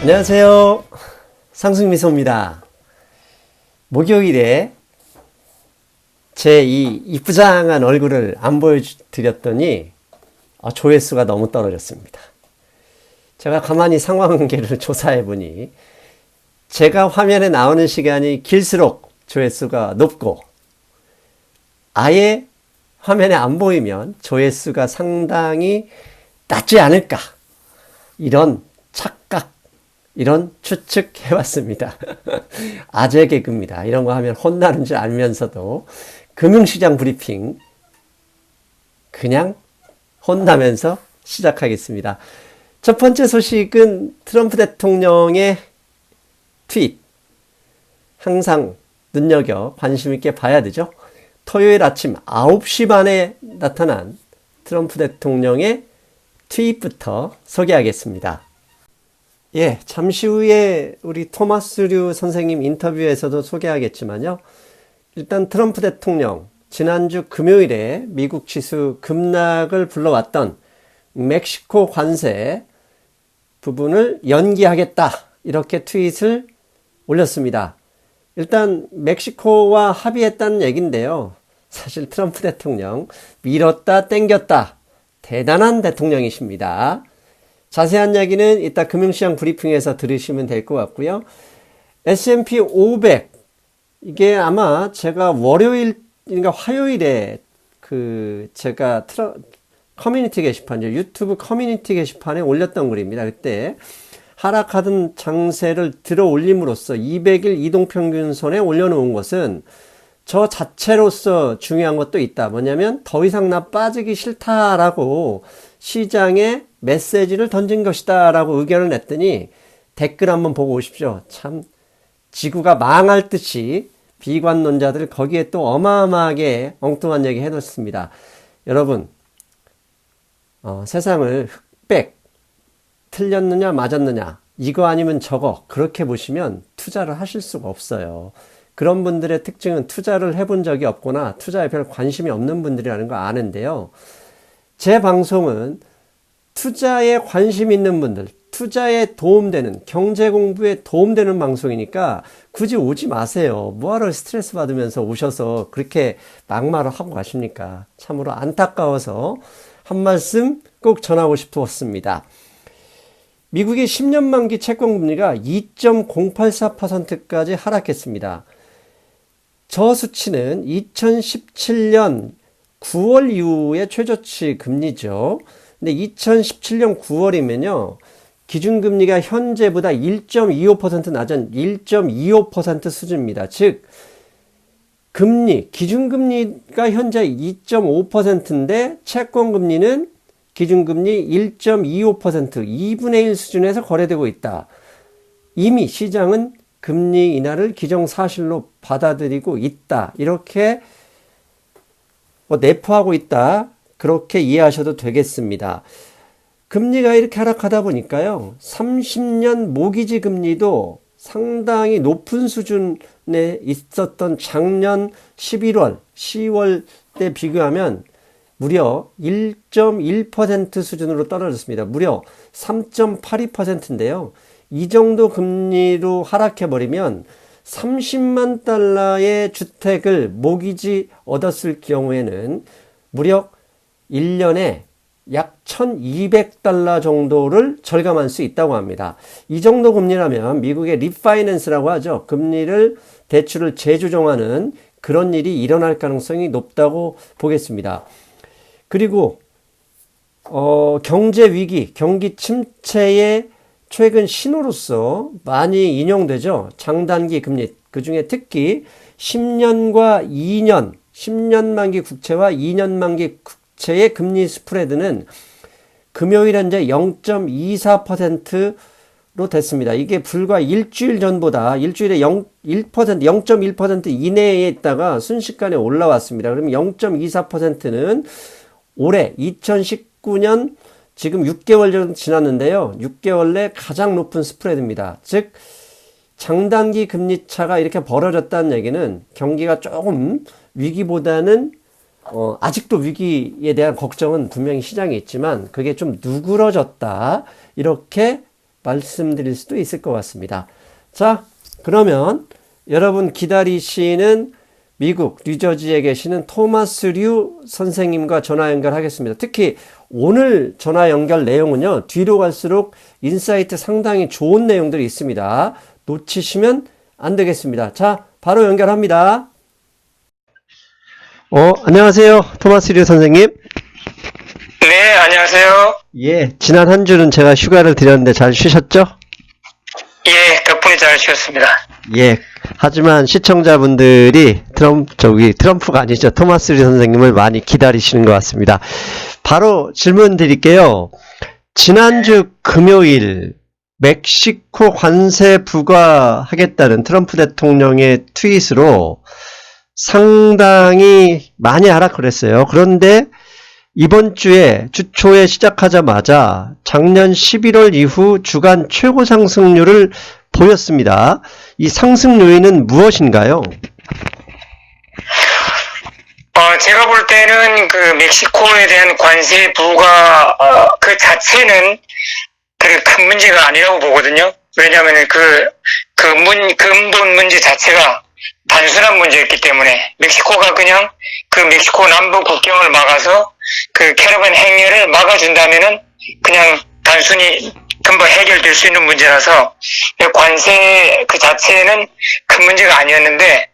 안녕하세요. 상승미소입니다. 목요일에 제 이 이쁘장한 얼굴을 안 보여드렸더니 조회수가 너무 떨어졌습니다. 제가 가만히 상관관계를 조사해 보니 제가 화면에 나오는 시간이 길수록 조회수가 높고 아예 화면에 안 보이면 조회수가 상당히 낮지 않을까, 이런 착각, 이런 추측해봤습니다. 아재 개그입니다. 이런 거 하면 혼나는 줄 알면서도 금융시장 브리핑 그냥 혼나면서 시작하겠습니다. 첫 번째 소식은 트럼프 대통령의 트윗, 항상 눈여겨 관심 있게 봐야 되죠. 토요일 아침 9시 반에 나타난 트럼프 대통령의 트윗부터 소개하겠습니다. 잠시 후에 우리 토마스 류 선생님 인터뷰에서도 소개하겠지만요. 일단 트럼프 대통령, 지난주 금요일에 미국 지수 급락을 불러왔던 멕시코 관세 부분을 연기하겠다, 이렇게 트윗을 올렸습니다. 일단 멕시코와 합의했다는 얘기인데요. 사실 트럼프 대통령 밀었다 땡겼다 대단한 대통령이십니다. 자세한 이야기는 이따 금융시장 브리핑에서 들으시면 될 것 같고요. S&P 500, 이게 아마 제가 월요일인가 화요일에 제가 커뮤니티 게시판, 유튜브 커뮤니티 게시판에 올렸던 글입니다. 그때 하락하던 장세를 들어 올림으로써 200일 이동평균선에 올려놓은 것은 저 자체로서 중요한 것도 있다. 뭐냐면 더 이상 나 빠지기 싫다라고 시장에 메시지를 던진 것이다 라고 의견을 냈더니 댓글 한번 보고 오십시오. 참 지구가 망할 듯이 비관론자들 거기에 또 어마어마하게 엉뚱한 얘기 해놓습니다. 여러분, 세상을 흑백, 틀렸느냐 맞았느냐, 이거 아니면 저거, 그렇게 보시면 투자를 하실 수가 없어요. 그런 분들의 특징은 투자를 해본 적이 없거나 투자에 별 관심이 없는 분들이라는 거 아는데요. 제 방송은 투자에 관심 있는 분들, 투자에 도움되는, 경제 공부에 도움되는 방송이니까 굳이 오지 마세요. 뭐하러 스트레스 받으면서 오셔서 그렇게 막말을 하고 가십니까? 참으로 안타까워서 한 말씀 꼭 전하고 싶었습니다. 미국의 10년 만기 채권금리가 2.084%까지 하락했습니다. 저 수치는 2017년 9월 이후의 최저치 금리죠. 근데 2017년 9월이면요, 기준금리가 현재보다 1.25% 낮은 1.25% 수준입니다. 즉, 기준금리가 현재 2.5%인데 채권금리는 기준금리 1.25%, 2분의 1 수준에서 거래되고 있다. 이미 시장은 금리 인하를 기정사실로 받아들이고 있다. 이렇게 내포하고 있다, 그렇게 이해하셔도 되겠습니다. 금리가 이렇게 하락하다 보니까요, 30년 모기지 금리도 상당히 높은 수준에 있었던 작년 11월, 10월 때 비교하면 무려 1.1% 수준으로 떨어졌습니다. 무려 3.82%인데요. 이 정도 금리로 하락해버리면 30만 달러의 주택을 모기지 얻었을 경우에는 무려 1년에 약 1200달러 정도를 절감할 수 있다고 합니다. 이 정도 금리라면 미국의 리파이낸스라고 하죠. 금리를, 대출을 재조정하는 그런 일이 일어날 가능성이 높다고 보겠습니다. 그리고 경제 위기, 경기 침체의 최근 신호로서 많이 인용되죠. 장단기 금리, 그 중에 특히 10년과 2년, 10년 만기 국채와 2년 만기 국채의 금리 스프레드는 금요일 현재 0.24%로 됐습니다. 이게 불과 일주일 전보다 일주일에 0.1% 이내에 있다가 순식간에 올라왔습니다. 그러면 0.24%는 올해 2019년 지금 6개월 전 지났는데요. 6개월 내 가장 높은 스프레드입니다. 즉 장단기 금리 차가 이렇게 벌어졌다는 얘기는 경기가 조금 위기보다는 아직도 위기에 대한 걱정은 분명히 시장에 있지만 그게 좀 누그러졌다, 이렇게 말씀드릴 수도 있을 것 같습니다. 자, 그러면 여러분 기다리시는 미국 뉴저지에 계시는 토마스 류 선생님과 전화 연결하겠습니다. 특히 오늘 전화 연결 내용은요, 뒤로 갈수록 인사이트 상당히 좋은 내용들이 있습니다. 놓치시면 안 되겠습니다. 자, 바로 연결합니다. 안녕하세요. 토마스 류 선생님. 네, 안녕하세요. 예, 지난 한 주는 제가 휴가를 드렸는데 잘 쉬셨죠? 예, 덕분에 잘 쉬었습니다. 예. 하지만 시청자분들이 트럼프가 아니죠. 토마스 류 선생님을 많이 기다리시는 것 같습니다. 바로 질문 드릴게요. 지난주 금요일 멕시코 관세 부과하겠다는 트럼프 대통령의 트윗으로 상당히 많이 하락을 그런데 이번 주에 주 초에 시작하자마자 작년 11월 이후 주간 최고 상승률을 보였습니다. 이 상승 요인은 무엇인가요? 제가 볼 때는 그 멕시코에 대한 관세 부과 그 자체는 그렇게 큰 문제가 아니라고 보거든요. 왜냐하면 근본 문제 자체가 단순한 문제였기 때문에 멕시코가 그냥 그 멕시코 남부 국경을 막아서 그 캐러밴 행렬을 막아준다면은 그냥 단순히 금방 해결될 수 있는 문제라서 관세 그 자체는 큰 문제가 아니었는데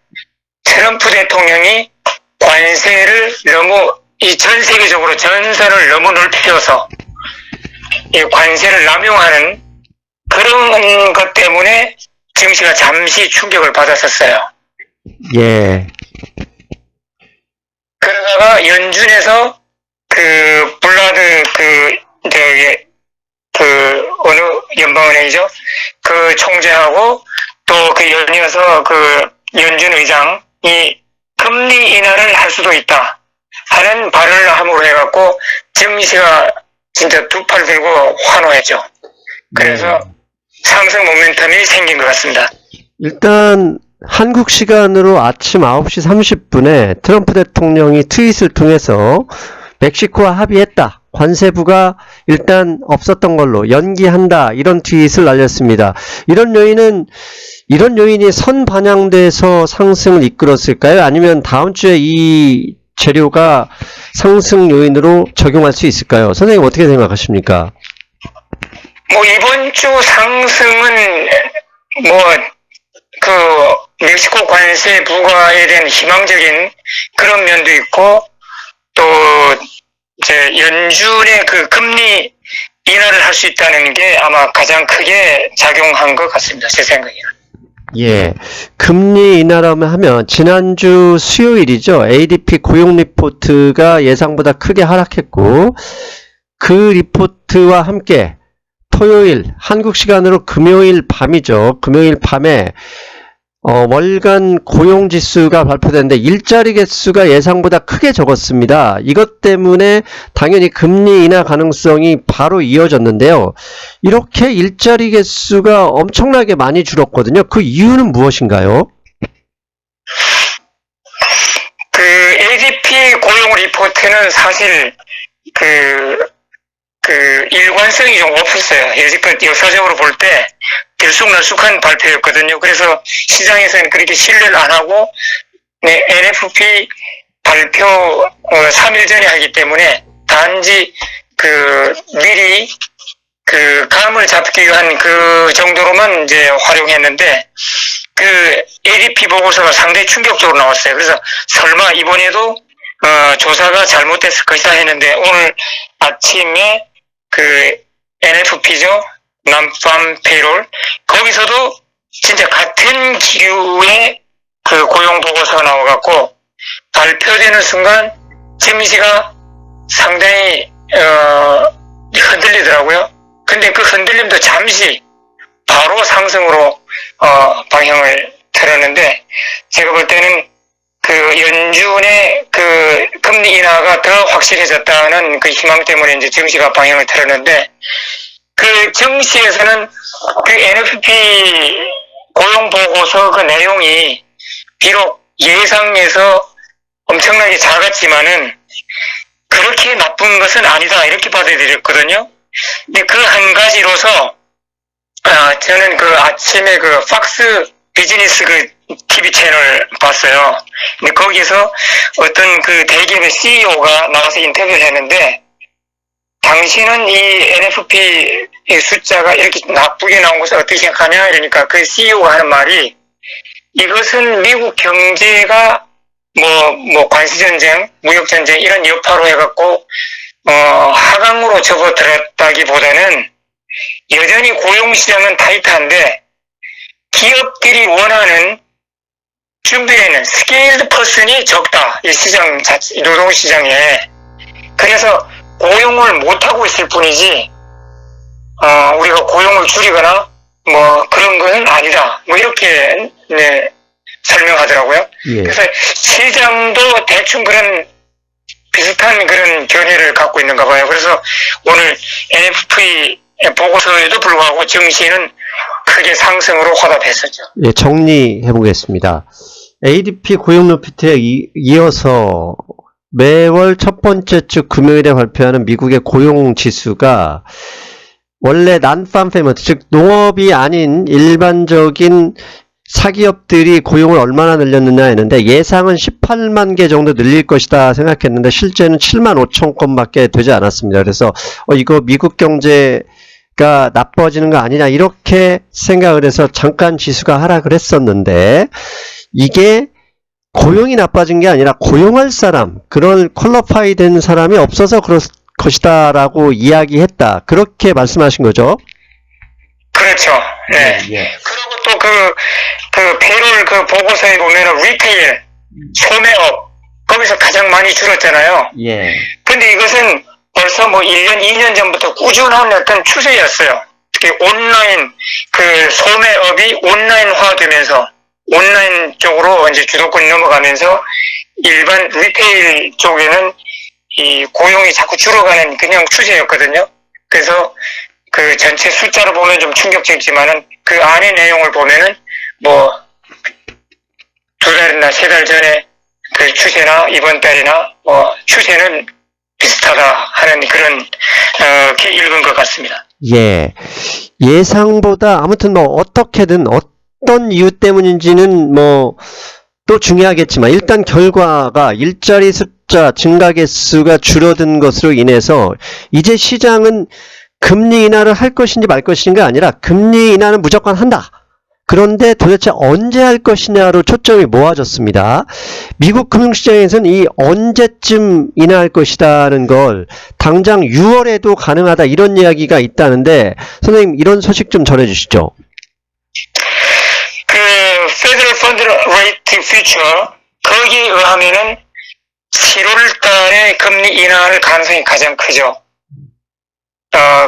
트럼프 대통령이 관세를 너무 전 세계적으로 전선을 너무 넓혀서 이 관세를 남용하는 그런 것 때문에 증시가 잠시 충격을 받았었어요. 예. 그러다가 연준에서 그 블라드 어느 연방은행이죠? 그 총재하고 또 그 연이어서 그 연준 의장이 금리 인하를 할 수도 있다 하는 발언을 함으로 해갖고 증시가 진짜 두 팔 들고 환호했죠. 그래서 상승 모멘텀이 생긴 것 같습니다. 일단 한국 시간으로 아침 9시 30분에 트럼프 대통령이 트윗을 통해서 멕시코와 합의했다. 관세부가 일단 없었던 걸로 연기한다. 이런 트윗을 날렸습니다. 이런 요인이 선반영돼서 상승을 이끌었을까요? 아니면 다음 주에 이 재료가 상승 요인으로 적용할 수 있을까요? 선생님 어떻게 생각하십니까? 이번 주 상승은 멕시코 관세 부과에 대한 희망적인 그런 면도 있고, 또 이제 연준의 그 금리 인하를 할 수 있다는 게 아마 가장 크게 작용한 것 같습니다. 제 생각에는. 예, 금리 인하라면 하면 지난주 수요일이죠. ADP 고용 리포트가 예상보다 크게 하락했고, 그 리포트와 함께 토요일 한국 시간으로 금요일 밤이죠. 금요일 밤에 월간 고용지수가 발표됐는데 일자리 개수가 예상보다 크게 적었습니다. 이것 때문에 당연히 금리 인하 가능성이 바로 이어졌는데요. 이렇게 일자리 개수가 엄청나게 많이 줄었거든요. 그 이유는 무엇인가요? 그 ADP 고용 리포트는 사실 일관성이 좀 없었어요. 여지껏 역사적으로 볼 때 들쑥날쑥한 발표였거든요. 그래서 시장에서는 그렇게 신뢰를 안 하고, NFP 발표 3일 전에 하기 때문에 단지 미리 감을 잡기 위한 그 정도로만 이제 활용했는데, ADP 보고서가 상당히 충격적으로 나왔어요. 그래서 설마 이번에도 조사가 잘못됐을 것이다 했는데, 오늘 아침에 NFP죠. 남팜 페이롤. 거기서도 진짜 같은 기류의 고용 보고서가 나와갖고, 발표되는 순간 증시가 상당히, 흔들리더라고요. 근데 그 흔들림도 잠시 바로 상승으로, 방향을 틀었는데, 제가 볼 때는 연준의 금리 인하가 더 확실해졌다는 그 희망 때문에 이제 증시가 방향을 틀었는데, 증시에서는 NFP 고용 보고서 그 내용이 비록 예상에서 엄청나게 작았지만은 그렇게 나쁜 것은 아니다 이렇게 받아들였거든요. 근데 그 한 가지로서 저는 그 아침에 그 팍스 비즈니스 그 TV 채널 봤어요. 근데 거기서 어떤 그 대기업의 CEO가 나와서 인터뷰를 했는데, 당신은 이 NFP 숫자가 이렇게 나쁘게 나온 것을 어떻게 생각하냐? 이러니까 그 CEO가 하는 말이, 이것은 미국 경제가 뭐 관세전쟁, 무역전쟁 이런 여파로 해갖고 하강으로 접어들었다기보다는 여전히 고용시장은 타이트한데 기업들이 원하는 준비되는 스케일드 퍼슨이 적다. 이 시장 자체, 노동시장에. 그래서 고용을 못하고 있을 뿐이지 우리가 고용을 줄이거나 뭐 그런 건 아니다. 뭐 이렇게 설명하더라고요. 예. 그래서 시장도 대충 그런 비슷한 그런 견해를 갖고 있는가 봐요. 그래서 오늘 NFP 보고서에도 불구하고 증시는 크게 상승으로 화답했었죠. 예, 정리해 보겠습니다. ADP 고용 리포트에 이어서 매월 첫 번째 주 금요일에 발표하는 미국의 고용 지수가 원래 난팜 페이먼트, 즉 농업이 아닌 일반적인 사기업들이 고용을 얼마나 늘렸느냐 했는데 예상은 18만 개 정도 늘릴 것이다 생각했는데 실제는 7만 5천 건밖에 되지 않았습니다. 그래서 이거 미국 경제가 나빠지는 거 아니냐 이렇게 생각을 해서 잠깐 지수가 하락을 했었는데 이게 고용이 나빠진 게 아니라 고용할 사람, 그런 퀄리파이 된 사람이 없어서 그럴 것이다 라고 이야기했다. 그렇게 말씀하신 거죠? 그렇죠. 네. 예. 그리고 또 그 페롤 그 보고서에 보면은 리테일, 소매업, 거기서 가장 많이 줄었잖아요. 예. 근데 이것은 벌써 뭐 1년, 2년 전부터 꾸준한 어떤 추세였어요. 특히 온라인, 그 소매업이 온라인화 되면서, 온라인 쪽으로 이제 주도권이 넘어가면서 일반 리테일 쪽에는 이 고용이 자꾸 줄어가는 그냥 추세였거든요. 그래서 그 전체 숫자를 보면 좀 충격적이지만은 그 안의 내용을 보면은 뭐 2달이나 3달 전에 그 추세나 이번 달이나 뭐 추세는 비슷하다 하는 그런 게 읽은 것 같습니다. 예. 예상보다 아무튼 뭐 어떻게든 어떤 이유 때문인지는 뭐 또 중요하겠지만 일단 결과가 일자리 숫자 증가 개수가 줄어든 것으로 인해서 이제 시장은 금리 인하를 할 것인지 말 것인가 아니라 금리 인하는 무조건 한다. 그런데 도대체 언제 할 것이냐로 초점이 모아졌습니다. 미국 금융시장에서는 이 언제쯤 인하할 것이다는 걸 당장 6월에도 가능하다 이런 이야기가 있다는데 선생님 이런 소식 좀 전해주시죠. 그 Federal Fund Rate Future 거기에 의하면은 7월 달에 금리 인하할 가능성이 가장 크죠.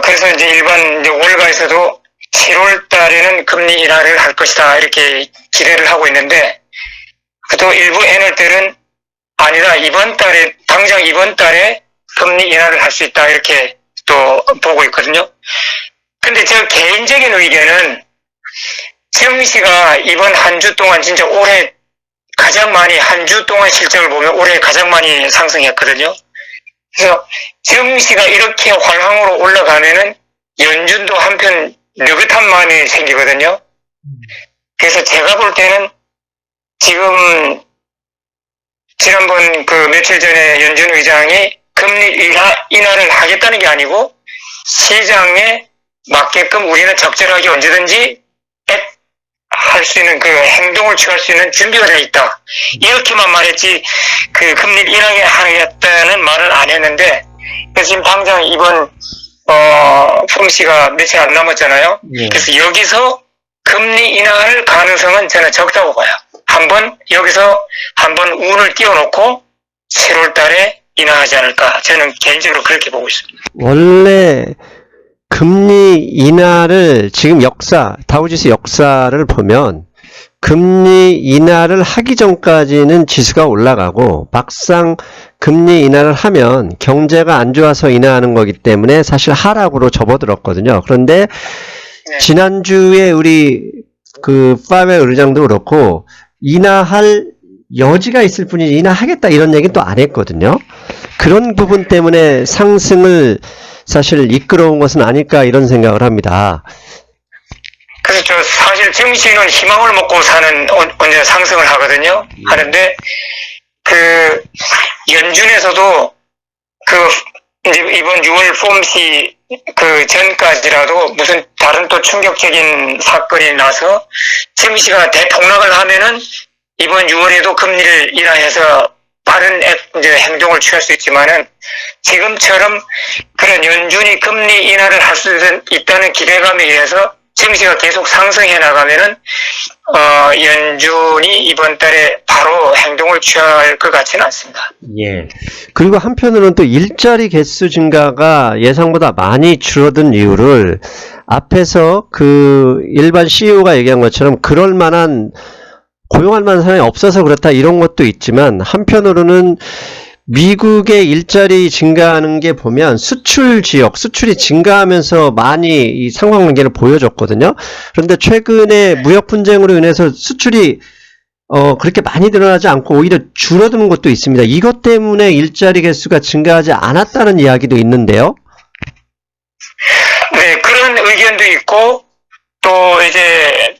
그래서 이제 일반 이제 월가에서도 7월 달에는 금리 인하를 할 것이다 이렇게 기대를 하고 있는데 또 일부 애널들은 아니다 이번 달에 당장 이번 달에 금리 인하를 할 수 있다 이렇게 또 보고 있거든요. 근데 저 개인적인 의견은 증시가 이번 한 주 동안 진짜 올해 가장 많이 한 주 동안 실적을 보면 올해 가장 많이 상승했거든요. 그래서 증시가 이렇게 활황으로 올라가면은 연준도 한편 느긋한 마음이 생기거든요. 그래서 제가 볼 때는 지금 지난번 그 며칠 전에 연준 의장이 금리 인하를 하겠다는 게 아니고 시장에 맞게끔 우리는 적절하게 언제든지 할 수 있는 그 행동을 취할 수 있는 준비가 되어 있다. 이렇게만 말했지 그 금리 인하하겠다는 말은 안 했는데 그래서 지금 당장 이번 폼씨가 며칠 안 남았잖아요. 예. 그래서 여기서 금리 인하할 가능성은 저는 적다고 봐요. 여기서 한번 운을 띄워놓고 7월 달에 인하하지 않을까. 저는 개인적으로 그렇게 보고 있습니다. 원래 금리 인하를 지금 다우지수 역사를 보면 금리 인하를 하기 전까지는 지수가 올라가고 막상 금리 인하를 하면 경제가 안 좋아서 인하하는 거기 때문에 사실 하락으로 접어들었거든요. 그런데 네. 지난주에 우리 그 파웰 의장도 그렇고 인하할 여지가 있을 뿐이지 인하하겠다 이런 얘기는 또 안 했거든요. 그런 부분 때문에 상승을 사실 이끌어온 것은 아닐까 이런 생각을 합니다. 그래서 저 사실 정시는 희망을 먹고 사는 언제 상승을 하거든요. 하는데 그 연준에서도 그 이제 이번 6월 폼시 그 전까지라도 무슨 다른 또 충격적인 사건이 나서 증시가 대폭락을 하면은 이번 6월에도 금리를 인하해서 빠른 이제 행동을 취할 수 있지만은 지금처럼 그런 연준이 금리 인하를 할 수 있다는 기대감에 의해서 증시가 계속 상승해 나가면은 연준이 이번 달에 바로 행동을 취할 것 같지는 않습니다. 예. 그리고 한편으로는 또 일자리 개수 증가가 예상보다 많이 줄어든 이유를 앞에서 그 일반 CEO가 얘기한 것처럼 그럴 만한 고용할 만한 사람이 없어서 그렇다 이런 것도 있지만 한편으로는 미국의 일자리 증가하는 게 보면 수출 지역, 수출이 증가하면서 많이 이 상관관계를 보여줬거든요. 그런데 최근에 무역 분쟁으로 인해서 수출이 그렇게 많이 늘어나지 않고 오히려 줄어드는 것도 있습니다. 이것 때문에 일자리 개수가 증가하지 않았다는 이야기도 있는데요. 네, 그런 의견도 있고 또 이제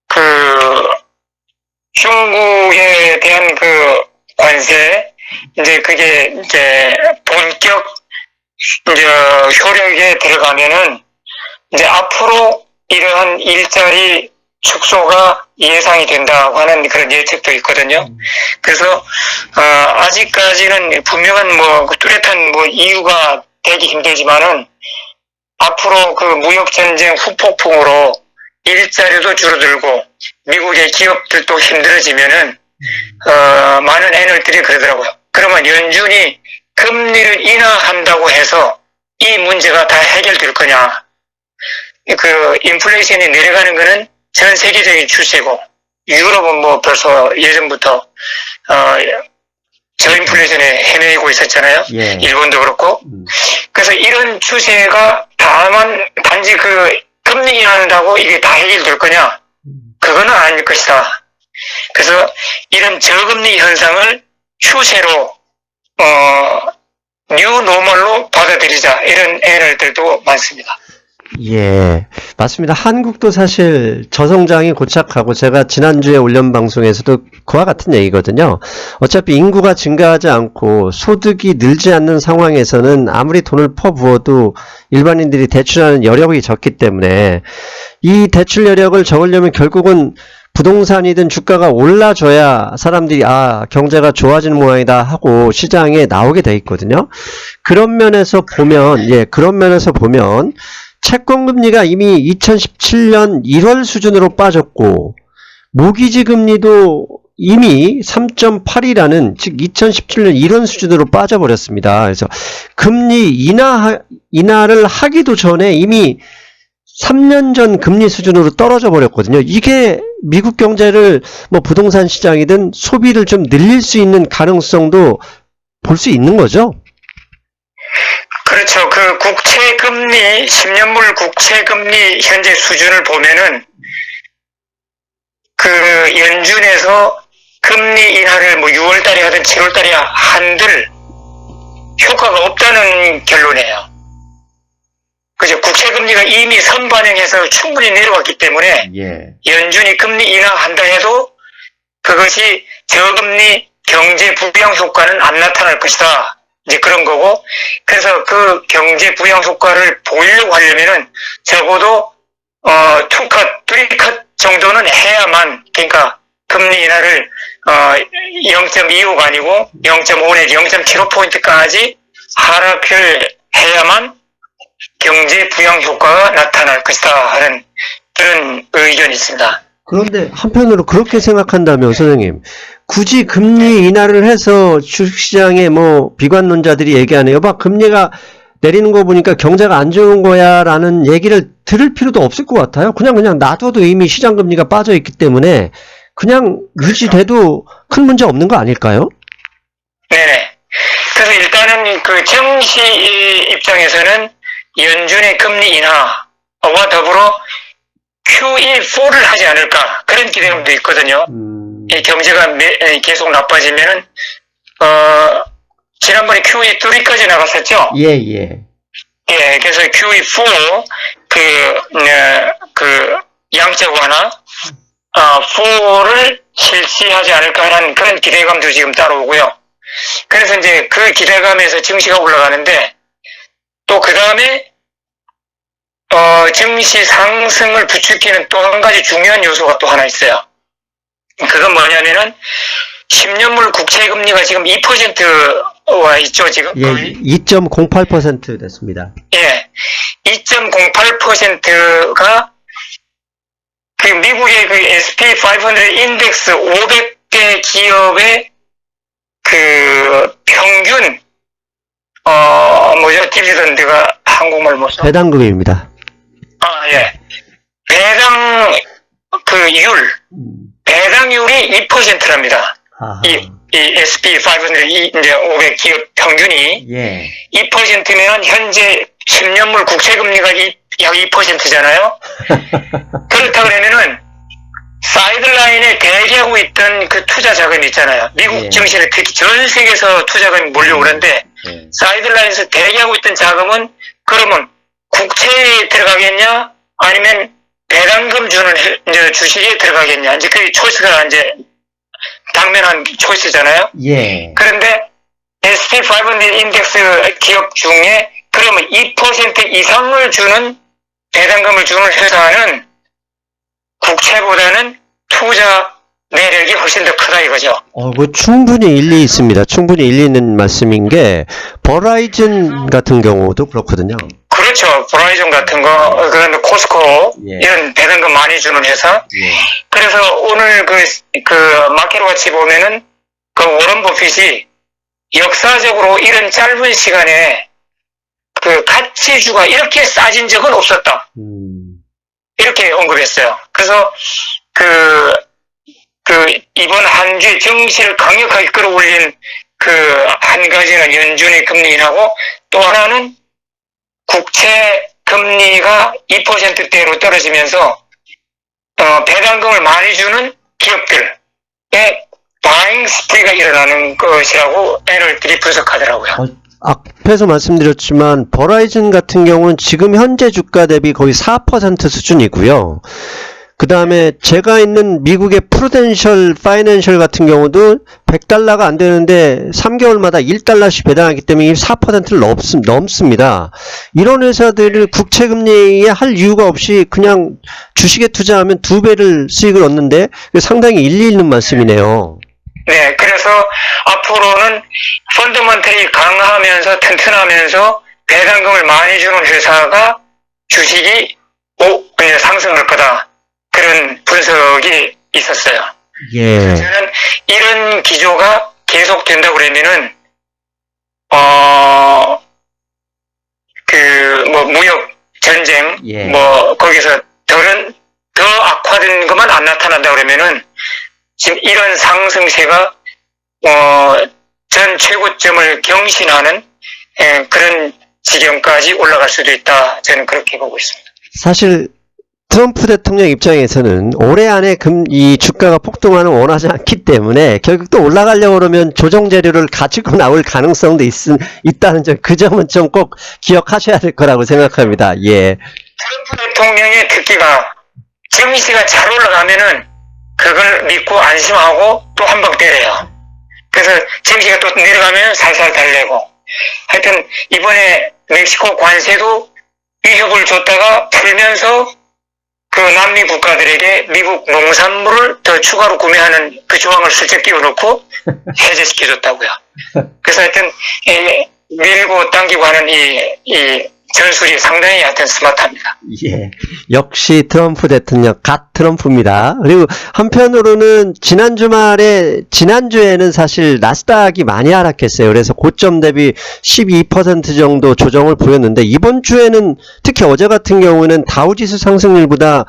그 중국에 대한 그 관세 이제 그게 이제 본격 이제 효력에 들어가면은 이제 앞으로 이러한 일자리 축소가 예상이 된다고 하는 그런 예측도 있거든요. 그래서 아직까지는 분명한 뭐 뚜렷한 뭐 이유가 되기 힘들지만은 앞으로 그 무역 전쟁 후폭풍으로 일자리도 줄어들고 미국의 기업들도 힘들어지면은 많은 애널들이 그러더라고요. 그러면 연준이 금리를 인하한다고 해서 이 문제가 다 해결될 거냐? 그 인플레이션이 내려가는 거는 전 세계적인 추세고 유럽은 뭐 벌써 예전부터 저인플레이션에 헤매고 있었잖아요. 예. 일본도 그렇고. 그래서 이런 추세가 단지 그 금리 인하한다고 이게 다 해결될 거냐? 그거는 아닐 것이다. 그래서 이런 저금리 현상을 추세로 뉴노멀로 받아들이자 이런 애널들도 많습니다. 예, 맞습니다. 한국도 사실 저성장이 고착하고 제가 지난주에 올린 방송에서도 그와 같은 얘기거든요. 어차피 인구가 증가하지 않고 소득이 늘지 않는 상황에서는 아무리 돈을 퍼부어도 일반인들이 대출하는 여력이 적기 때문에 이 대출 여력을 적으려면 결국은 부동산이든 주가가 올라줘야 사람들이 경제가 좋아지는 모양이다 하고 시장에 나오게 돼 있거든요. 그런 면에서 보면 채권금리가 이미 2017년 1월 수준으로 빠졌고 모기지 금리도 이미 3.8이라는 즉 2017년 1월 수준으로 빠져버렸습니다. 그래서 금리 인하를 하기도 전에 이미 3년 전 금리 수준으로 떨어져 버렸거든요. 이게 미국 경제를 뭐 부동산 시장이든 소비를 좀 늘릴 수 있는 가능성도 볼 수 있는 거죠. 그렇죠. 그 국채금리, 10년물 국채금리 현재 수준을 보면은 그 연준에서 금리 인하를 뭐 6월달에 하든 7월달에 한들 효과가 없다는 결론이에요. 그죠? 국채금리가 이미 선반영해서 충분히 내려왔기 때문에 연준이 금리 인하한다 해도 그것이 저금리 경제 부양 효과는 안 나타날 것이다. 이제 그런 거고, 그래서 그 경제 부양 효과를 보이려고 하려면은 적어도 2컷, 3컷 정도는 해야만, 그러니까 금리 인하를 0.25가 아니고 0.5 내지 0.75포인트까지 하락을 해야만 경제 부양 효과가 나타날 것이다 하는 그런 의견이 있습니다. 그런데 한편으로 그렇게 생각한다면 선생님, 굳이 금리 인하를 해서 주식시장에 뭐 비관론자들이 얘기하네요. 금리가 내리는 거 보니까 경제가 안 좋은 거야 라는 얘기를 들을 필요도 없을 것 같아요. 그냥 놔둬도 이미 시장 금리가 빠져 있기 때문에 그냥 유지돼도 큰 문제 없는 거 아닐까요? 네네. 그래서 일단은 그 정시 입장에서는 연준의 금리 인하와 더불어 QE4를 하지 않을까 그런 기대감도 있거든요. 이 경제가 계속 나빠지면은 지난번에 QE3까지 나갔었죠. 예. 예, 그래서 QE4 그 양적 완화, FOMC를 실시하지 않을까 하는 그런 기대감도 지금 따라오고요. 그래서 이제 그 기대감에서 증시가 올라가는데, 또 그 다음에 증시 상승을 부추기는 또 한 가지 중요한 요소가 또 하나 있어요. 그건 뭐냐면은 10년물 국채 금리가 지금 2%와 있죠, 지금. 예, 2.08% 됐습니다. 예. 2.08%가 그 미국의 그 S&P500 인덱스 500개 기업의 그 평균 디비던드가 한국말 뭐죠? 배당금입니다. 예. 배당률이 2%랍니다. 이 S&P500 이제 500 기업 평균이 예. 2%면 현재 10년물 국채 금리가 약 2%잖아요. 그렇다 그러면은 사이드라인에 대기하고 있던 그 투자 자금이 있잖아요. 미국 예. 증시는 특히 전 세계에서 투자금이 몰려오는데 사이드라인에서 대기하고 있던 자금은 그러면 국채에 들어가겠냐 아니면 배당금 주는 이제 주식에 들어가겠냐 이제 그 초이스가 이제 당면한 초이스잖아요. 예. 그런데 S&P500 인덱스 기업 중에 그러면 2% 이상을 주는 배당금을 주는 회사는 국채보다는 투자 매력이 훨씬 더 크다 이거죠. 그 충분히 일리 있습니다. 충분히 일리 있는 말씀인 게 버라이즌 같은 경우도 그렇거든요. 그렇죠. 버라이즌 같은 거, 그런 코스코 예. 이런 배당금 많이 주는 회사. 예. 그래서 오늘 그 마켓워치 보면은 그 워런 버핏이 역사적으로 이런 짧은 시간에 그 가치주가 이렇게 싸진 적은 없었다. 이렇게 언급했어요. 그래서 이번 한 주에 증시를 강력하게 끌어올린 그 한 가지는 연준의 금리 인하고 또 하나는 국채 금리가 2%대로 떨어지면서 배당금을 많이 주는 기업들의 바잉 스프리가 일어나는 것이라고 애널들이 분석하더라고요. 앞에서 말씀드렸지만 버라이즌 같은 경우는 지금 현재 주가 대비 거의 4% 수준이고요. 그 다음에 제가 있는 미국의 프루덴셜 파이낸셜 같은 경우도 $100가 안 되는데 3개월마다 $1씩 배당하기 때문에 4%를 넘습니다. 이런 회사들을 국채금리에 할 이유가 없이 그냥 주식에 투자하면 2배를 수익을 얻는데 상당히 일리 있는 말씀이네요. 네, 그래서 앞으로는 펀더먼털이 강하면서 튼튼하면서 배당금을 많이 주는 회사가 주식이 상승할 거다. 그런 분석이 있었어요. 예. 저는 이런 기조가 계속된다고 그러면은 무역 전쟁 예. 거기서 더 악화된 것만 안 나타난다 그러면은 지금 이런 상승세가 전 최고점을 경신하는 그런 지경까지 올라갈 수도 있다. 저는 그렇게 보고 있습니다. 사실 트럼프 대통령 입장에서는 올해 안에 이 주가가 폭등하는 원하지 않기 때문에 결국 또 올라가려고 그러면 조정 재료를 가지고 나올 가능성도 있다는 점, 그 점은 좀 꼭 기억하셔야 될 거라고 생각합니다. 예. 트럼프 대통령의 특기가 증시가 잘 올라가면은 그걸 믿고 안심하고 또 한 방 때려요. 그래서 증시가 또 내려가면 살살 달래고. 하여튼 이번에 멕시코 관세도 위협을 줬다가 풀면서 그 남미 국가들에게 미국 농산물을 더 추가로 구매하는 그 조항을 슬쩍 띄워놓고 해제시켜줬다고요. 그래서 하여튼 밀고 당기고 하는 이 전술이 상당히 하여튼 스마트합니다. 예. 역시 트럼프 대통령, 갓 트럼프입니다. 그리고 한편으로는 지난주에는 사실 나스닥이 많이 하락했어요. 그래서 고점 대비 12% 정도 조정을 보였는데, 이번 주에는 특히 어제 같은 경우는 다우지수 상승률보다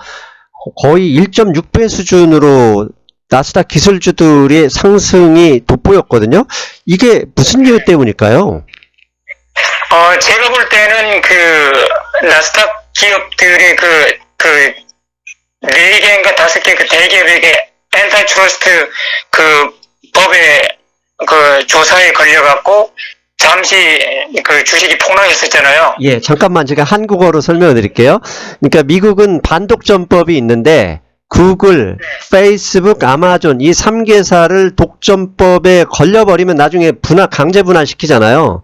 거의 1.6배 수준으로 나스닥 기술주들의 상승이 돋보였거든요. 이게 무슨 이유 때문일까요? 제가 볼 때는 나스닥 기업들의 4개인가 5개 대기업에게 엔타이트러스트 법의 조사에 걸려갖고 잠시 그 주식이 폭락했었잖아요. 예, 잠깐만 제가 한국어로 설명해 드릴게요. 그러니까 미국은 반독점법이 있는데 구글, 페이스북, 아마존 이 3개사를 독점법에 걸려버리면 나중에 강제 분할시키잖아요.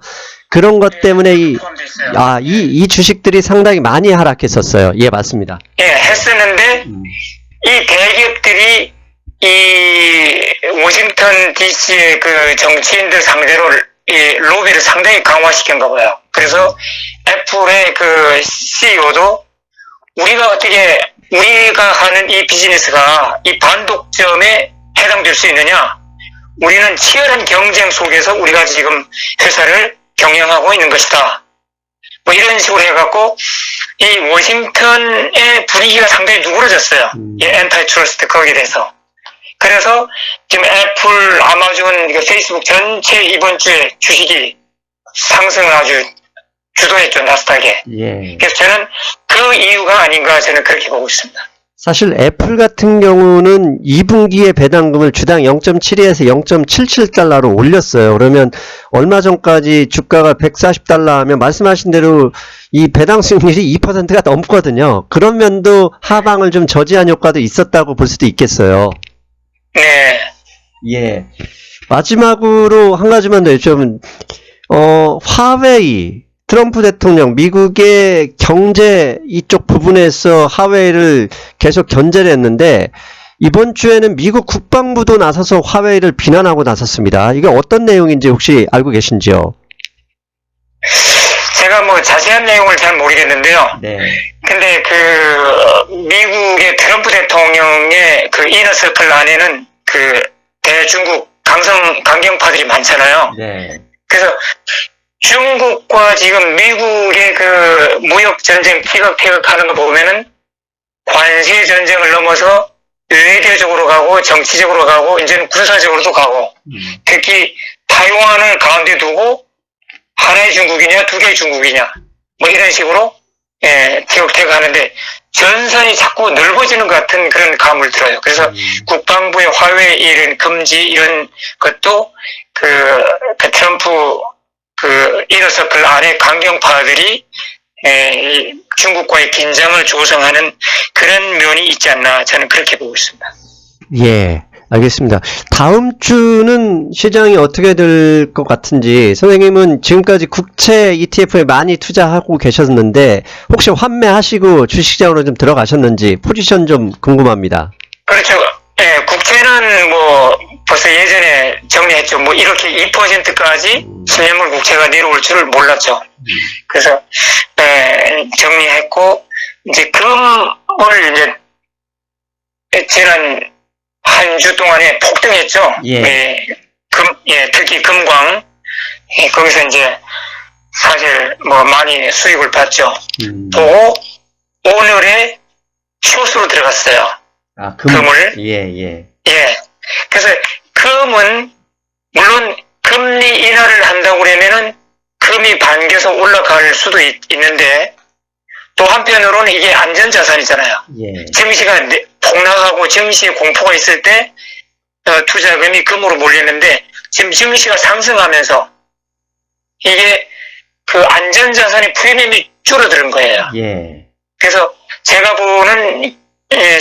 그런 것 때문에 포함돼 있어요. 이 주식들이 상당히 많이 하락했었어요. 예, 맞습니다. 예, 했었는데 이 대기업들이 이 워싱턴 DC의 그 정치인들 상대로 이 로비를 상당히 강화시킨가 봐요. 그래서 애플의 그 CEO도 우리가 하는 이 비즈니스가 이 반독점에 해당될 수 있느냐? 우리는 치열한 경쟁 속에서 우리가 지금 회사를 경영하고 있는 것이다. 뭐 이런 식으로 해갖고 이 워싱턴의 분위기가 상당히 누그러졌어요. 이 엔타이트러스트 거기에 대해서. 그래서 지금 애플, 아마존, 페이스북 전체 이번 주에 주식이 상승을 아주 주도했죠, 나스닥에. 예. 그래서 저는 그 이유가 아닌가 저는 그렇게 보고 있습니다. 사실 애플 같은 경우는 2분기에 배당금을 주당 0.72에서 0.77달러로 올렸어요. 그러면 얼마 전까지 주가가 140달러 하면 말씀하신 대로 이 배당 수익률이 2%가 넘거든요. 그런 면도 하방을 좀 저지한 효과도 있었다고 볼 수도 있겠어요. 네. 예. 마지막으로 한 가지만 더 여쭤보면, 화웨이, 트럼프 대통령, 미국의 경제 이쪽 부분에서 화웨이를 계속 견제를 했는데, 이번 주에는 미국 국방부도 나서서 화웨이를 비난하고 나섰습니다. 이게 어떤 내용인지 혹시 알고 계신지요? 제가 뭐 자세한 내용을 잘 모르겠는데요. 네. 근데 미국의 트럼프 대통령의 그 이너서클 안에는 그 대중국 강경파들이 많잖아요. 네. 그래서 중국과 지금 미국의 그 무역 전쟁 티격태격하는 거 보면은 관세 전쟁을 넘어서 외교적으로 가고 정치적으로 가고 이제는 군사적으로도 가고 특히 타이완을 가운데 두고 하나의 중국이냐 두 개의 중국이냐 뭐 이런 식으로 티격태격하는데 전선이 자꾸 넓어지는 것 같은 그런 감을 들어요. 그래서 국방부의 화웨이 이런 금지 이런 것도 그 트럼프 그 이너서클 안에 강경파들이 중국과의 긴장을 조성하는 그런 면이 있지 않나 저는 그렇게 보고 있습니다. 예, 알겠습니다. 다음 주는 시장이 어떻게 될 것 같은지 선생님은 지금까지 국채 ETF에 많이 투자하고 계셨는데 혹시 환매하시고 주식시장으로 좀 들어가셨는지 포지션 좀 궁금합니다. 그렇죠. 예, 국채는 뭐 벌써 예전에 정리했죠. 뭐 이렇게 2%까지 10년물 국채가 내려올 줄을 몰랐죠. 그래서 정리했고 이제 금을 이제 지난 한 주 동안에 폭등했죠. 예. 특히 금광 거기서 이제 사실 뭐 많이 수익을 봤죠. 보고 오늘의 숏으로 들어갔어요. 금을. 예. 예. 그래서 금은 물론 금리 인하를 한다고 그러면은 금이 반겨서 올라갈 수도 있는데 또 한편으로는 이게 안전자산이잖아요. 예. 증시가 폭락하고 증시에 공포가 있을 때 투자금이 금으로 몰리는데 지금 증시가 상승하면서 이게 그 안전자산의 프리미엄이 줄어드는 거예요. 예. 그래서 제가 보는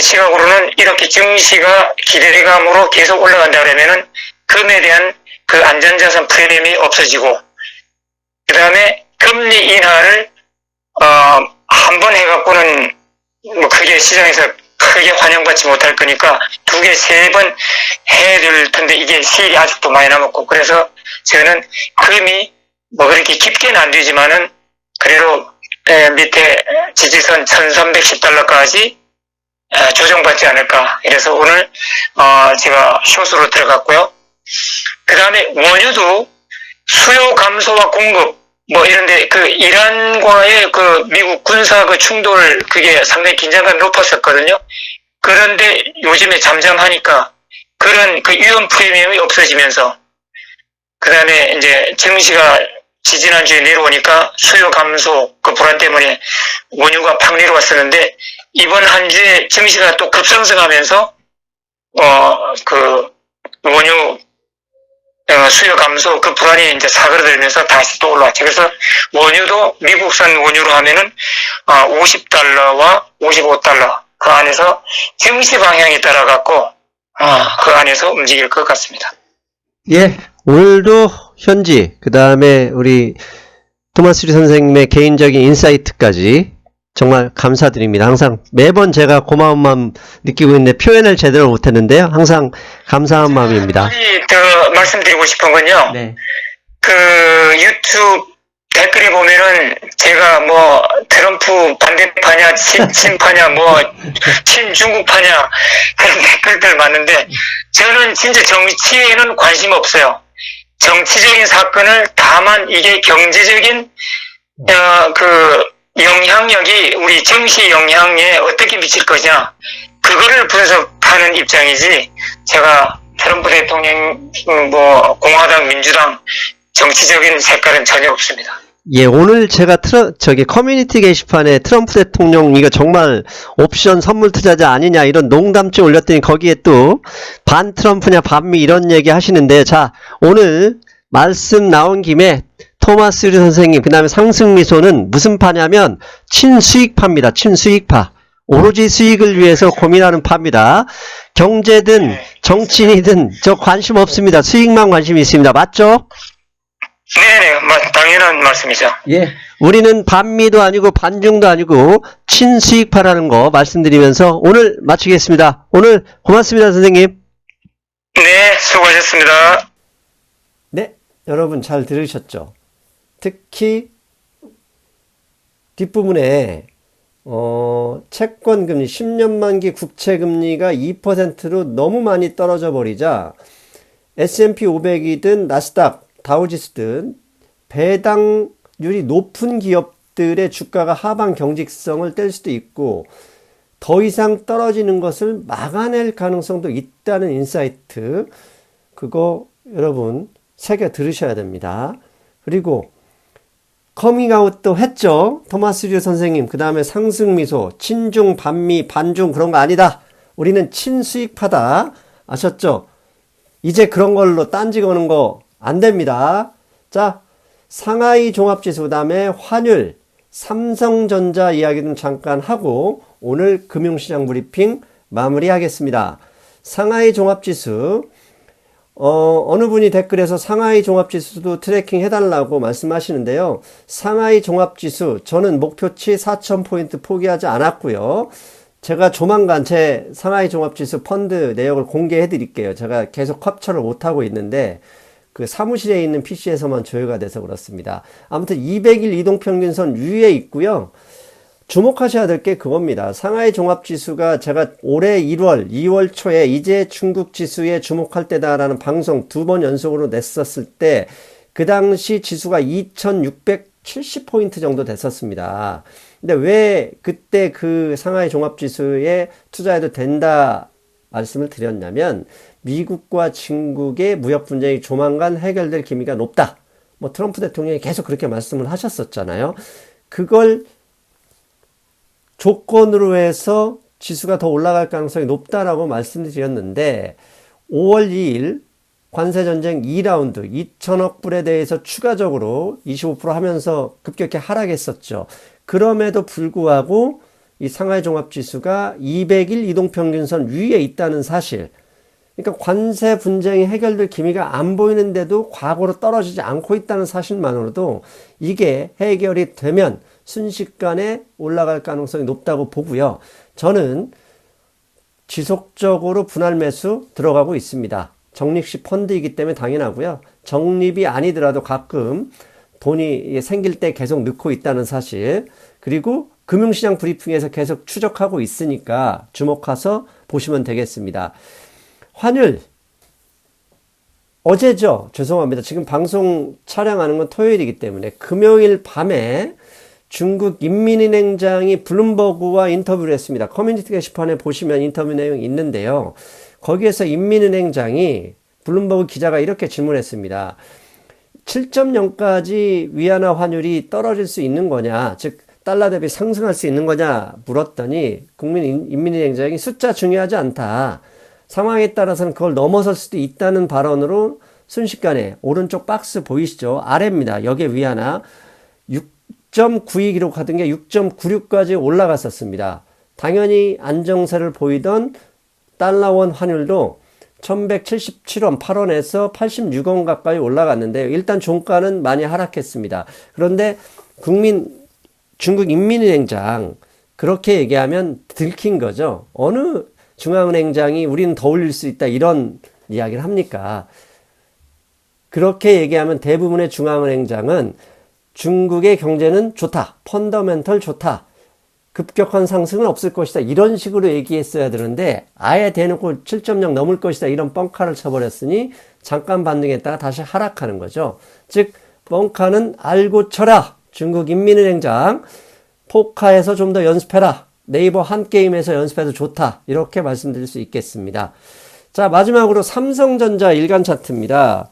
시각으로는 이렇게 증시가 기대감으로 계속 올라간다 그러면은 금에 대한 그 안전자산 프리미엄이 없어지고 그 다음에 금리 인하를 한 번 해갖고는 뭐 그게 시장에서 크게 환영받지 못할 거니까 두 개, 세 번 해야 될 텐데 이게 시일이 아직도 많이 남았고 그래서 저는 금이 뭐 그렇게 깊게는 안 되지만은 그래도 밑에 지지선 1310달러까지 조정받지 않을까. 그래서 오늘 제가 숏으로 들어갔고요. 그 다음에 원유도 수요 감소와 공급 뭐 이런데 그 이란과의 그 미국 군사 그 충돌 그게 상당히 긴장감이 높았었거든요. 그런데 요즘에 잠잠하니까 그런 그 위험 프리미엄이 없어지면서 그 다음에 이제 증시가 지지난주에 내려오니까 수요 감소 그 불안 때문에 원유가 팍 내려왔었는데 이번 한 주에 증시가 또 급상승하면서 그 원유 수요 감소 그 불안이 이제 사그라들면서 다시 또 올라왔죠. 그래서 원유도 미국산 원유로 하면은 50달러와 55달러 그 안에서 증시 방향에 따라 갖고 그 안에서 움직일 것 같습니다. 예, 오늘도 현지, 그 다음에 우리 토마스 리 선생님의 개인적인 인사이트까지 정말 감사드립니다. 항상 매번 제가 고마운 마음 느끼고 있는데 표현을 제대로 못했는데요. 항상 감사한 마음입니다. 더 말씀드리고 싶은 건요. 네. 그 유튜브 댓글에 보면은 제가 뭐 트럼프 반대파냐 친파냐 뭐 친중국파냐 그런 댓글들 많은데 저는 진짜 정치에는 관심 없어요. 정치적인 사건을 다만 이게 경제적인 그 영향력이 우리 정치 영향에 어떻게 미칠 거냐 그거를 분석하는 입장이지 제가 트럼프 대통령 뭐 공화당 민주당 정치적인 색깔은 전혀 없습니다. 예, 오늘 제가 커뮤니티 게시판에 트럼프 대통령 이거 정말 옵션 선물 투자자 아니냐 이런 농담증 올렸더니 거기에 또 반 트럼프냐 반미 이런 얘기 하시는데 자, 오늘 말씀 나온 김에 토마스 리 선생님 그 다음에 상승미소는 무슨 파냐면 친수익파입니다. 친수익파. 오로지 수익을 위해서 고민하는 파입니다. 경제든 정치인이든 저 관심 없습니다. 수익만 관심이 있습니다. 맞죠? 네네, 당연한 말씀이죠. 예. 우리는 반미도 아니고 반중도 아니고 친수익파라는 거 말씀드리면서 오늘 마치겠습니다. 오늘 고맙습니다, 선생님. 네, 수고하셨습니다. 네, 여러분 잘 들으셨죠? 특히 뒷부분에 채권금리 10년 만기 국채금리가 2%로 너무 많이 떨어져 버리자 S&P 500이든 나스닥, 다우지수든 배당률이 높은 기업들의 주가가 하방 경직성을 뗄 수도 있고 더 이상 떨어지는 것을 막아낼 가능성도 있다는 인사이트 그거 여러분 새겨 들으셔야 됩니다. 그리고 커밍아웃도 했죠. 토마스 류 선생님. 그 다음에 상승미소, 친중, 반미, 반중 그런 거 아니다. 우리는 친수익파다. 아셨죠? 이제 그런 걸로 딴지 거는 거 안 됩니다. 자, 상하이 종합지수 그 다음에 환율, 삼성전자 이야기는 잠깐 하고 오늘 금융시장 브리핑 마무리하겠습니다. 상하이 종합지수 어느 분이 댓글에서 상하이 종합지수도 트래킹 해달라고 말씀하시는데요. 상하이 종합지수 저는 목표치 4,000포인트 포기하지 않았고요. 제가 조만간 제 상하이 종합지수 펀드 내역을 공개해 드릴게요. 제가 계속 캡처를 못하고 있는데 그 사무실에 있는 PC에서만 조회가 돼서 그렇습니다. 아무튼 200일 이동평균선 위에 있고요. 주목하셔야 될 게 그겁니다. 상하이 종합지수가 제가 올해 1월, 2월 초에 이제 중국 지수에 주목할 때다라는 방송 2번 연속으로 냈었을 때 그 당시 지수가 2670포인트 정도 됐었습니다. 근데 왜 그때 그 상하이 종합지수에 투자해도 된다 말씀을 드렸냐면 미국과 중국의 무역 분쟁이 조만간 해결될 기미가 높다. 뭐 트럼프 대통령이 계속 그렇게 말씀을 하셨었잖아요. 그걸 조건으로 해서 지수가 더 올라갈 가능성이 높다라고 말씀드렸는데 5월 2일 관세전쟁 2라운드 2천억 불에 대해서 추가적으로 25% 하면서 급격히 하락했었죠. 그럼에도 불구하고 이 상하이 종합지수가 200일 이동평균선 위에 있다는 사실, 그러니까 관세 분쟁이 해결될 기미가 안 보이는데도 과거로 떨어지지 않고 있다는 사실만으로도 이게 해결이 되면 순식간에 올라갈 가능성이 높다고 보고요. 저는 지속적으로 분할 매수 들어가고 있습니다. 적립식 펀드이기 때문에 당연하고요. 적립이 아니더라도 가끔 돈이 생길 때 계속 넣고 있다는 사실, 그리고 금융시장 브리핑에서 계속 추적하고 있으니까 주목해서 보시면 되겠습니다. 환율 어제죠. 죄송합니다. 지금 방송 촬영하는 건 토요일이기 때문에 금요일 밤에 중국 인민은행장이 블룸버그와 인터뷰를 했습니다. 커뮤니티 게시판에 보시면 인터뷰 내용이 있는데요. 거기에서 인민은행장이 블룸버그 기자가 이렇게 질문했습니다. 7.0까지 위안화 환율이 떨어질 수 있는 거냐, 즉 달러 대비 상승할 수 있는 거냐 물었더니 인민은행장이 숫자 중요하지 않다. 상황에 따라서는 그걸 넘어설 수도 있다는 발언으로 순식간에 오른쪽 박스 보이시죠? 아래입니다. 여기에 위 하나 6.92 기록하던 게 6.96까지 올라갔었습니다. 당연히 안정세를 보이던 달러원 환율도 1177원, 8원에서 86원 가까이 올라갔는데요. 일단 종가는 많이 하락했습니다. 그런데 중국 인민은행장 그렇게 얘기하면 들킨 거죠. 어느 중앙은행장이 우리는 더 올릴 수 있다 이런 이야기를 합니까? 그렇게 얘기하면 대부분의 중앙은행장은 중국의 경제는 좋다, 펀더멘털 좋다, 급격한 상승은 없을 것이다 이런 식으로 얘기했어야 되는데 아예 대놓고 7.0 넘을 것이다 이런 뻥카를 쳐버렸으니 잠깐 반등했다가 다시 하락하는 거죠. 즉 뻥카는 알고 쳐라. 중국 인민은행장 포카에서 좀 더 연습해라. 네이버 한 게임에서 연습해도 좋다. 이렇게 말씀드릴 수 있겠습니다. 자, 마지막으로 삼성전자 일간 차트입니다.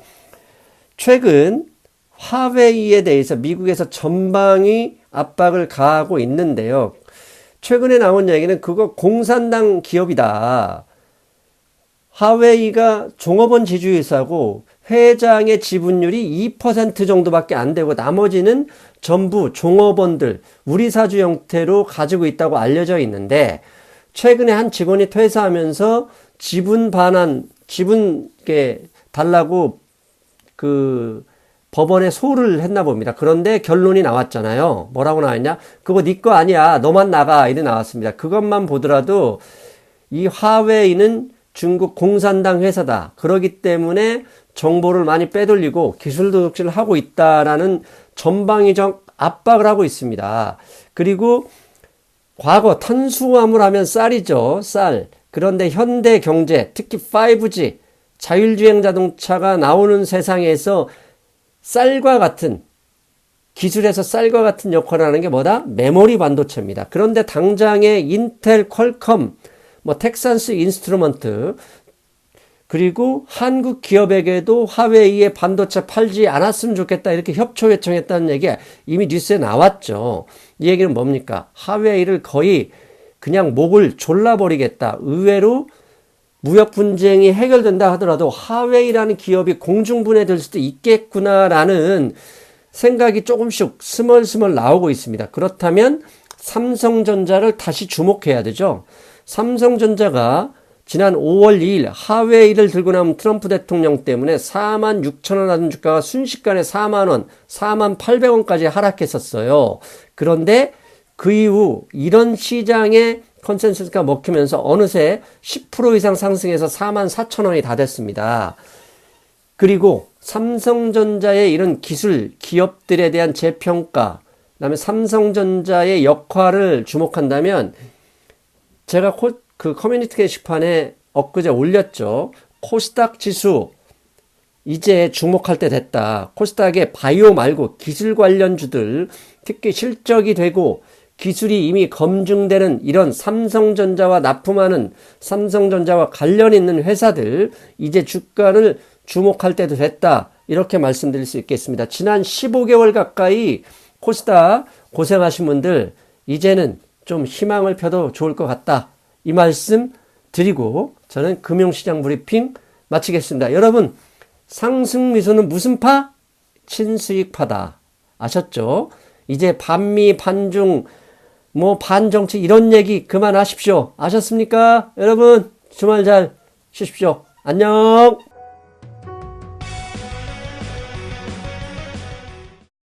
최근 화웨이에 대해서 미국에서 전방위 압박을 가하고 있는데요. 최근에 나온 얘기는 그거 공산당 기업이다. 화웨이가 종업원 지주회사고 회장의 지분율이 2% 정도밖에 안 되고 나머지는 전부 종업원들 우리 사주 형태로 가지고 있다고 알려져 있는데 최근에 한 직원이 퇴사하면서 지분 달라고 법원에 소를 했나 봅니다. 그런데 결론이 나왔잖아요. 뭐라고 나왔냐? 그거 네 거 아니야. 너만 나가. 이래 나왔습니다. 그것만 보더라도 이 화웨이는 중국 공산당 회사다. 그렇기 때문에 정보를 많이 빼돌리고 기술 도둑질을 하고 있다라는 전방위적 압박을 하고 있습니다. 그리고 과거 탄수화물 하면 쌀이죠. 쌀. 그런데 현대 경제, 특히 5G, 자율주행 자동차가 나오는 세상에서 쌀과 같은 기술에서 쌀과 같은 역할을 하는 게 뭐다? 메모리 반도체입니다. 그런데 당장의 인텔, 퀄컴, 텍사스 인스트루먼트 그리고 한국 기업에게도 화웨이의 반도체 팔지 않았으면 좋겠다 이렇게 협조 요청했다는 얘기가 이미 뉴스에 나왔죠. 이 얘기는 뭡니까? 화웨이를 거의 그냥 목을 졸라버리겠다. 의외로 무역 분쟁이 해결된다 하더라도 화웨이라는 기업이 공중분해될 수도 있겠구나라는 생각이 조금씩 스멀스멀 나오고 있습니다. 그렇다면 삼성전자를 다시 주목해야 되죠. 삼성전자가 지난 5월 2일 화웨이를 들고 나온 트럼프 대통령 때문에 46,000원 하던 주가가 순식간에 4만원, 48,000원까지 하락했었어요. 그런데 그 이후 이런 시장의 컨센서스가 먹히면서 어느새 10% 이상 상승해서 44,000원이 다 됐습니다. 그리고 삼성전자의 이런 기술 기업들에 대한 재평가, 그다음에 삼성전자의 역할을 주목한다면 제가 그 커뮤니티 게시판에 엊그제 올렸죠. 코스닥 지수 이제 주목할 때 됐다. 코스닥의 바이오 말고 기술 관련주들 특히 실적이 되고 기술이 이미 검증되는 이런 삼성전자와 납품하는 삼성전자와 관련 있는 회사들 이제 주가를 주목할 때도 됐다. 이렇게 말씀드릴 수 있겠습니다. 지난 15개월 가까이 코스닥 고생하신 분들 이제는 좀 희망을 펴도 좋을 것 같다. 이 말씀 드리고 저는 금융시장 브리핑 마치겠습니다. 여러분 상승 미소는 무슨 파? 친수익파다. 아셨죠? 이제 반미 반중 반정치 이런 얘기 그만하십시오. 아셨습니까? 여러분 주말 잘 쉬십시오. 안녕.